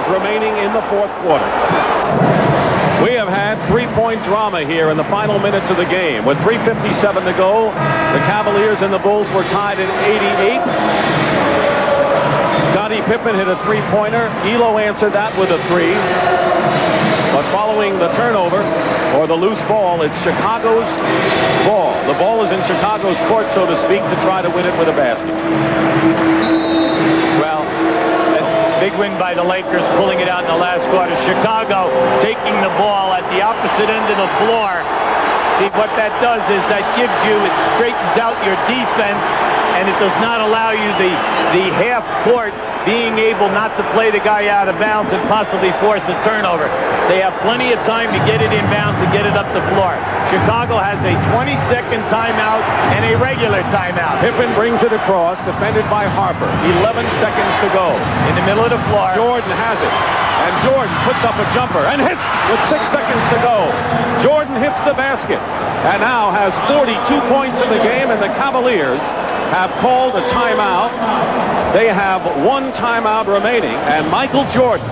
remaining in the fourth quarter. We have had three-point drama here in the final minutes of the game. With 3:57 to go, the Cavaliers and the Bulls were tied at 88. Scottie Pippen hit a three-pointer. Elo answered that with a three. But following the turnover, or the loose ball, it's Chicago's ball. The ball is in Chicago's court, so to speak, to try to win it with a basket. Well, a big win by the Lakers, pulling it out in the last quarter. Chicago taking the ball at the opposite end of the floor. See, what that does is that gives you, it straightens out your defense, and it does not allow you the half court being able not to play the guy out of bounds and possibly force a turnover. They have plenty of time to get it in bounds and get it up the floor. Chicago has a 20-second timeout and a regular timeout. Pippen brings it across, defended by Harper. 11 seconds to go. In the middle of the floor. Jordan has it. And Jordan puts up a jumper and hits with 6 seconds to go. Jordan hits the basket and now has 42 points in the game, and the Cavaliers have called a timeout. They have one timeout remaining, and Michael Jordan,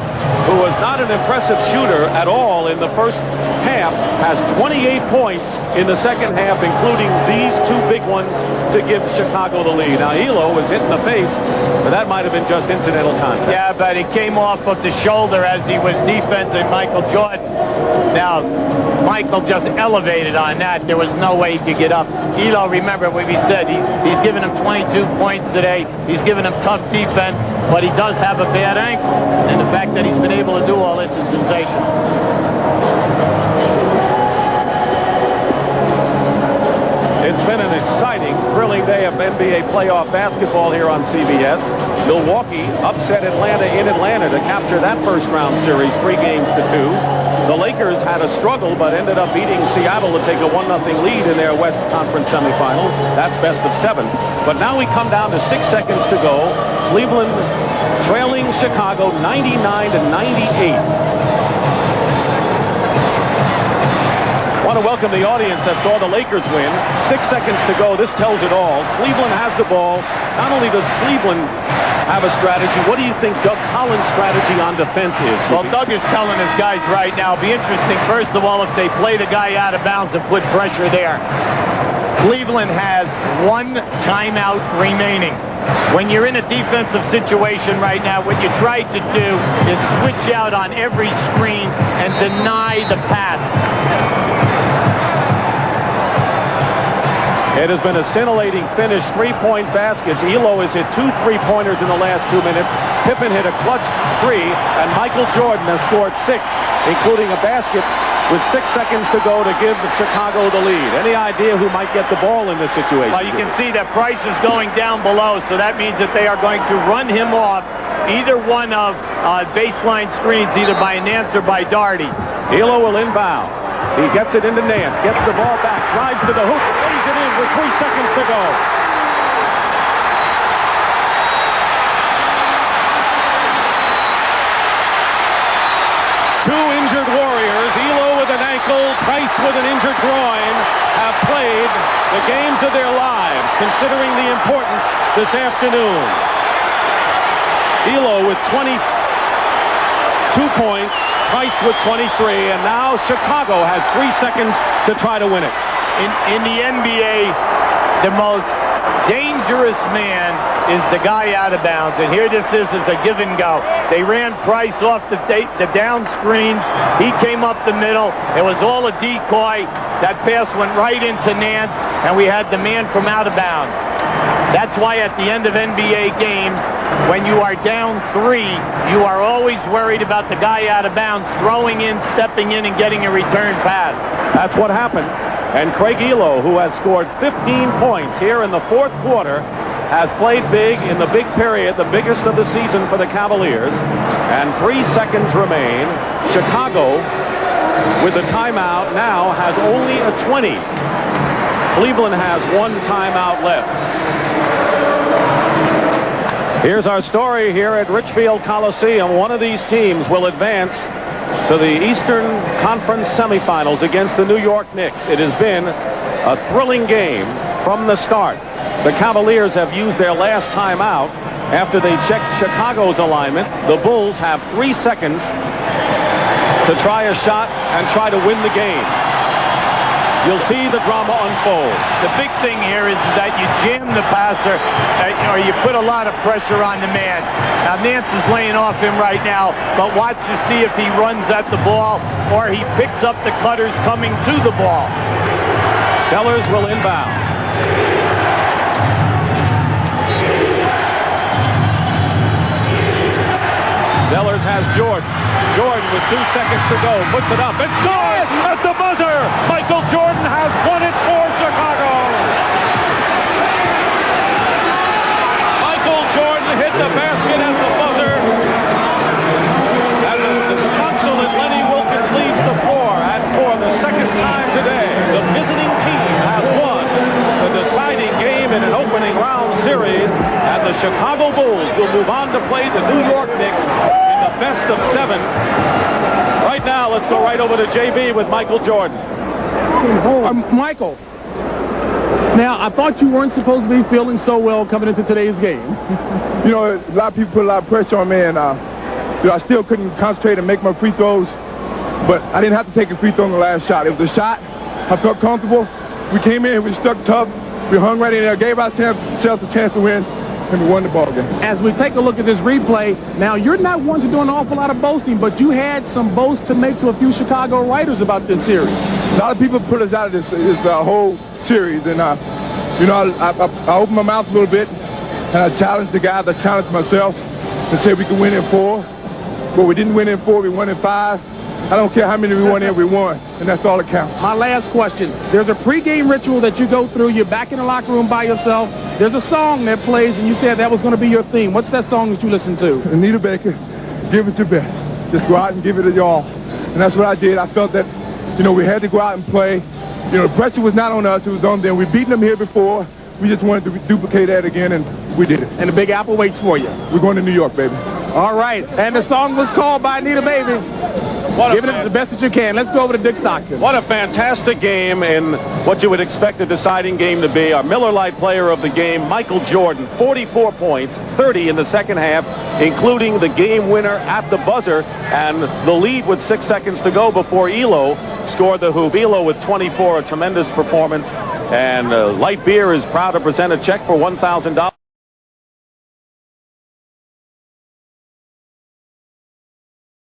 who was not an impressive shooter at all in the first half, has 28 points in the second half, including these two big ones to give Chicago the lead. Now, Elo was hit in the face, but that might have been just incidental contact. Yeah, but it came off of the shoulder as he was defending Michael Jordan. Now, Michael just elevated on that. There was no way he could get up. Elo, remember what we said, he's given him 22 points today. He's given him tough defense, but he does have a bad ankle. And the fact that he's been able to do all this is sensational. It's been an exciting, thrilling day of NBA playoff basketball here on CBS. Milwaukee upset Atlanta in Atlanta to capture that first-round series 3-2. The Lakers had a struggle, but ended up beating Seattle to take a 1-0 lead in their West Conference semifinal. That's best of 7. But now we come down to 6 seconds to go. Cleveland trailing Chicago 99-98. I want to welcome the audience that saw the Lakers win. 6 seconds to go. This tells it all. Cleveland has the ball. Not only does Cleveland have a strategy, what do you think Doug Collins' strategy on defense is? Well, Doug is telling his guys right now, it'll be interesting, first of all, if they play the guy out of bounds and put pressure there. Cleveland has one timeout remaining. When you're in a defensive situation right now, what you try to do is switch out on every screen and deny the pass. It has been a scintillating finish, 3-point baskets. Elo has hit 2 3-pointers in the last 2 minutes. Pippen hit a clutch 3, and Michael Jordan has scored 6, including a basket with 6 seconds to go to give Chicago the lead. Any idea who might get the ball in this situation? Well, you can see that Price is going down below, so that means that they are going to run him off either one of baseline screens, either by Nance or by Daugherty. Elo will inbound. He gets it into Nance, gets the ball back, drives to the hoop, lays it in with 3 seconds to go. Two injured Warriors, Elo with an ankle, Price with an injured groin, have played the games of their lives, considering the importance this afternoon. Elo with 22 points, Price with 23, and now Chicago has 3 seconds to try to win it. In the NBA, the most dangerous man is the guy out of bounds, and here this is a give and go. They ran Price off the down screens. He came up the middle. It was all a decoy. That pass went right into Nance, and we had the man from out of bounds. That's why at the end of NBA games, when you are down 3, you are always worried about the guy out of bounds throwing in, stepping in, and getting a return pass. That's what happened. And Craig Elo, who has scored 15 points here in the fourth quarter, has played big in the big period, the biggest of the season for the Cavaliers. And 3 seconds remain. Chicago, with the timeout now, has only a 20. Cleveland has 1 timeout left. Here's our story here at Richfield Coliseum. One of these teams will advance to the Eastern Conference semifinals against the New York Knicks. It has been a thrilling game from the start. The Cavaliers have used their last timeout, After they checked Chicago's alignment, the Bulls have 3 seconds to try a shot and try to win the game. You'll see the drama unfold. The big thing here is that you jam the passer, or you put a lot of pressure on the man. Now, Nance is laying off him right now, but watch to see if he runs at the ball or he picks up the cutters coming to the ball. Sellers will inbound. Sellers has Jordan. Jordan with 2 seconds to go. Puts it up and scores at the buzzer. Michael Jordan has won it for Chicago. Michael Jordan hit the basket at the buzzer. As a disconsolate Lenny Wilkins leaves the floor. And for the second time today, the visiting team has won the deciding game in an opening round series. And the Chicago Bulls will move on to play the New York Knicks in the best of 7. Right now, let's go right over to JB with Michael Jordan. Michael, now, I thought you weren't supposed to be feeling so well coming into today's game. You know, a lot of people put a lot of pressure on me, and I still couldn't concentrate and make my free throws, but I didn't have to take a free throw on the last shot. It was a shot. I felt comfortable. We came in, we stuck tough, we hung right in there, gave ourselves a chance to win, and we won the ball game. As we take a look at this replay, now you're not one to do an awful lot of boasting, but you had some boasts to make to a few Chicago writers about this series. A lot of people put us out of this whole series, and you know, I opened my mouth a little bit, and I challenged the guys, I challenged myself, and said we could win in 4, but we didn't win in 4, we won in 5. I don't care how many we won in, we won, and that's all that counts. My last question, there's a pregame ritual that you go through, you're back in the locker room by yourself, there's a song that plays, and you said that was going to be your theme. What's that song that you listen to? Anita Baker, Give It Your Best. Just go out and give it your all. And that's what I did. I felt that, you know, we had to go out and play. You know, the pressure was not on us, it was on them. We've beaten them here before. We just wanted to duplicate that again, and we did it. And the Big Apple waits for you. We're going to New York, baby. All right, and the song was called by Anita Baby. Giving it the best that you can. Let's go over to Dick Stockton. What a fantastic game in what you would expect a deciding game to be. Our Miller Lite player of the game, Michael Jordan, 44 points, 30 in the second half, including the game winner at the buzzer, and the lead with 6 seconds to go before Elo scored the hoop. Elo with 24, a tremendous performance, and Light Beer is proud to present a check for $1,000.